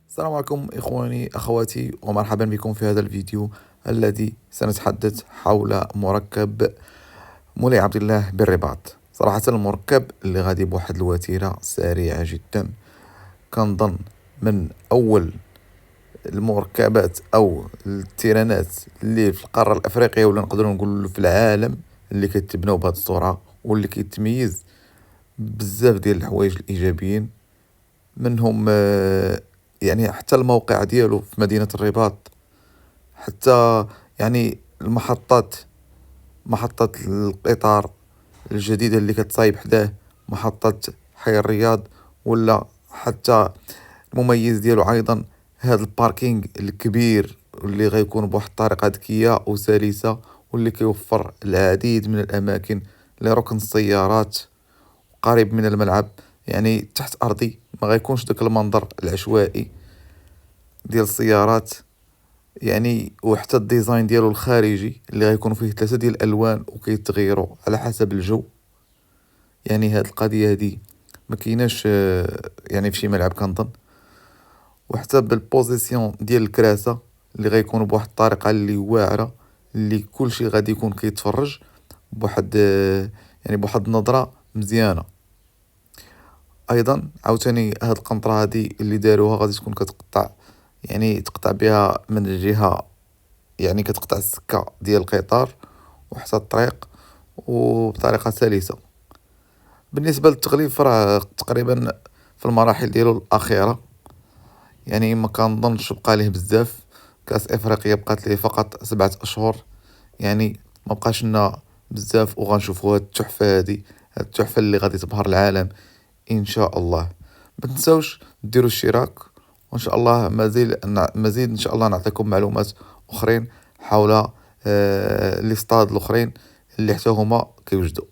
السلام عليكم إخواني أخواتي، ومرحبا بكم في هذا الفيديو الذي سنتحدث حول مركب مولاي عبد الله بالرباط. صراحة المركب اللي غادي بواحد الوتيرة سريعة جدا، كنظن من أول المركبات أو التيرانات اللي في القارة الأفريقية، ولا نقدروا نقول في العالم، اللي كتبناو بهذه السرعة واللي كيتميز بزاف ديال الحوايج الإيجابيين. منهم يعني حتى الموقع ديالو في مدينة الرباط، حتى يعني محطة القطار الجديدة اللي كتصايب حداه، محطة حي الرياض، ولا حتى المميز ديالو أيضا هذا الباركينغ الكبير اللي غيكون بواحد الطريقة ذكية وسلسة، واللي كيوفر العديد من الأماكن لركن السيارات قريب من الملعب، يعني تحت أرضي، ما غيكونش داك المنظر العشوائي ديال السيارات. يعني وحتى الديزاين ديالو الخارجي اللي غيكون فيه ثلاثة ديال الالوان وكيتغيروا على حسب الجو. يعني هاد القضيه هادي ما كايناش يعني في شي ملعب كنظن. وحتى بالبوزيسيون ديال الكراسه اللي غيكونوا بواحد الطريقه اللي واعره، اللي كلشي غادي يكون كيتفرج بواحد يعني بواحد النظره مزيانه. ايضا عاوتاني هاد القنطره هادي اللي داروها غادي تكون كتقطع، يعني تقطع بها من الجهه، يعني كتقطع السكة ديال القطار وحتى الطريق وبطريقة سلسة. بالنسبة للتغليف راه تقريبا في المراحل ديالو الأخيرة، يعني ما كنظنش بقى ليه بزاف. كأس إفريقيا بقات ليه فقط 7 أشهر، يعني ما بقاش لنا بزاف وغنشوفوا هاد التحفة هادي، هاد التحفة اللي غادي تبهر العالم إن شاء الله. ما تنساوش ديروا الاشتراك، وإن شاء الله مزيد إن شاء الله نعطيكم معلومات أخرين حول الاستاد الأخرين اللي حتى هما كيوجدوا.